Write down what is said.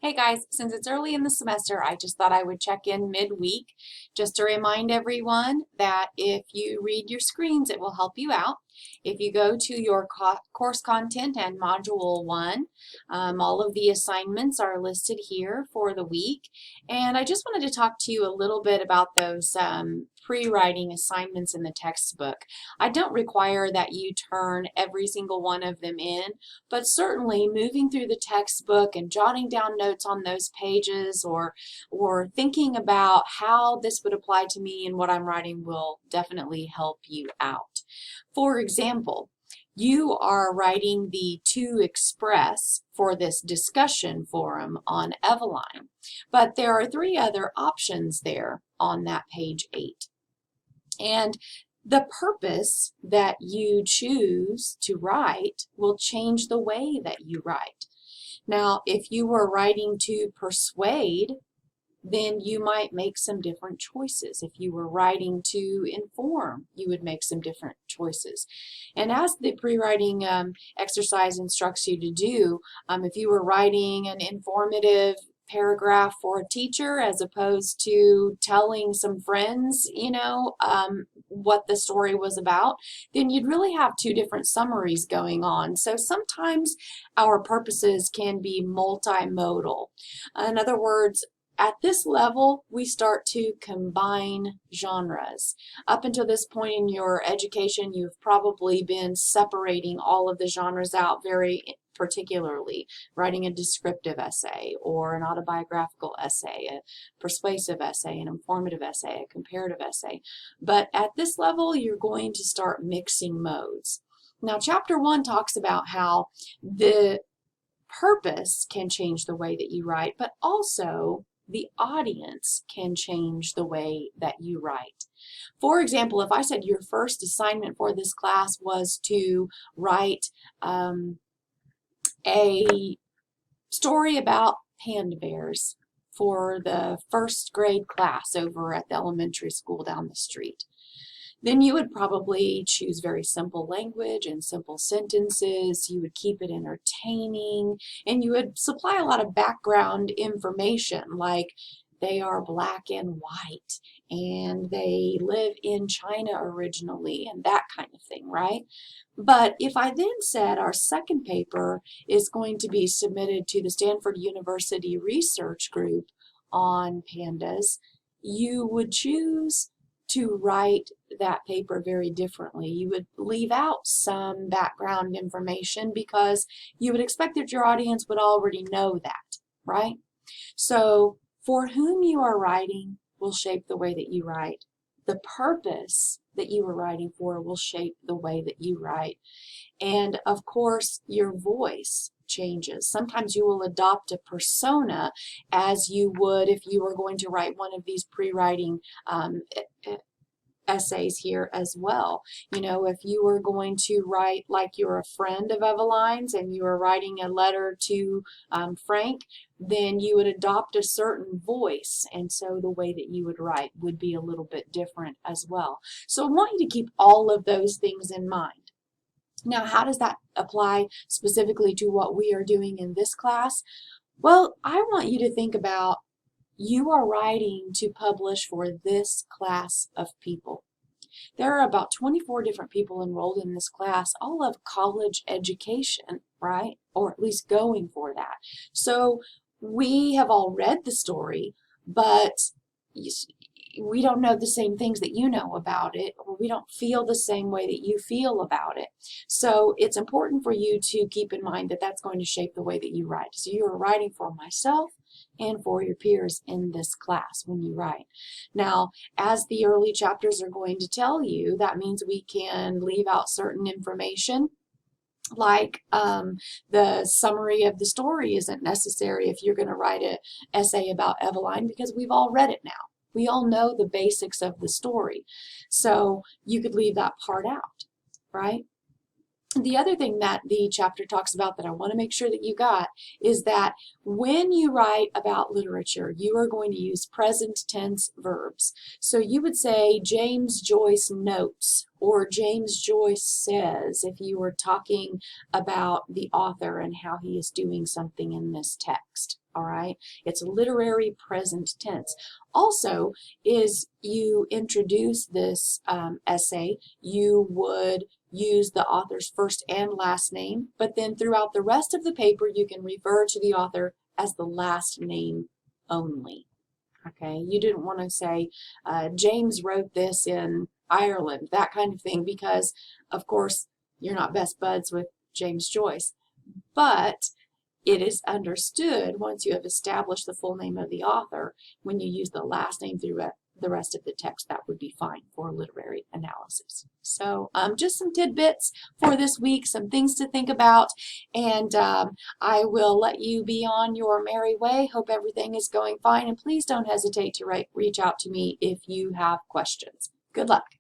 Hey guys, since it's early in the semester, I just thought I would check in midweek just to remind everyone that if you read your screens, it will help you out. If you go to your course content and module 1, all of the assignments are listed here for the week. And I just wanted to talk to you a little bit about those pre-writing assignments in the textbook. I don't require that you turn every single one of them in, but certainly moving through the textbook and jotting down notes on those pages or thinking about how this would apply to me and what I'm writing will definitely help you out. For example, you are writing the To Express for this discussion forum on Eveline, but there are 3 other options there on that page 8. And the purpose that you choose to write will change the way that you write. Now, if you were writing to persuade, then you might make some different choices. If you were writing to inform, you would make some different choices. And as the pre-writing exercise instructs you to do, if you were writing an informative paragraph for a teacher as opposed to telling some friends, what the story was about, then you'd really have 2 different summaries going on. So sometimes our purposes can be multimodal. In other words, at this level, we start to combine genres. Up until this point in your education, you've probably been separating all of the genres out very particularly, writing a descriptive essay or an autobiographical essay, a persuasive essay, an informative essay, a comparative essay. But at this level, you're going to start mixing modes. Now, chapter 1 talks about how the purpose can change the way that you write, but also the audience can change the way that you write. For example, if I said your first assignment for this class was to write a story about panda bears for the 1st grade class over at the elementary school down the street, then you would probably choose very simple language and simple sentences. You would keep it entertaining, and you would supply a lot of background information like they are black and white, and they live in China originally, and that kind of thing, right? But if I then said our second paper is going to be submitted to the Stanford University Research Group on pandas, you would choose to write that paper very differently. You would leave out some background information because you would expect that your audience would already know that, right? So for whom you are writing will shape the way that you write. The purpose that you are writing for will shape the way that you write. And of course, your voice changes. Sometimes you will adopt a persona as you would if you were going to write one of these pre-writing essays here as well. If you were going to write like you're a friend of Eveline's and you were writing a letter to Frank, then you would adopt a certain voice, and so the way that you would write would be a little bit different as well. So I want you to keep all of those things in mind. Now, how does that apply specifically to what we are doing in this class? Well, I want you to think about you are writing to publish for this class of people. There are about 24 different people enrolled in this class, all of college education, right? Or at least going for that. So we have all read the story, but we don't know the same things that you know about it, or we don't feel the same way that you feel about it. So it's important for you to keep in mind that that's going to shape the way that you write. So you are writing for myself and for your peers in this class when you write. Now, as the early chapters are going to tell you, that means we can leave out certain information, like the summary of the story isn't necessary if you're going to write an essay about Eveline because we've all read it now. We all know the basics of the story. So you could leave that part out, right? The other thing that the chapter talks about that I want to make sure that you got is that when you write about literature, you are going to use present tense verbs. So you would say James Joyce notes or James Joyce says if you were talking about the author and how he is doing something in this text. all right? It's literary present tense. Also, is you introduce this essay, you would use the author's first and last name, but then throughout the rest of the paper, you can refer to the author as the last name only. Okay, you didn't want to say James wrote this in Ireland, that kind of thing, because of course you're not best buds with James Joyce. But it is understood once you have established the full name of the author, when you use the last name through the rest of the text, that would be fine for literary analysis. So just some tidbits for this week, some things to think about, and I will let you be on your merry way. Hope everything is going fine, and please don't hesitate to reach out to me if you have questions. Good luck.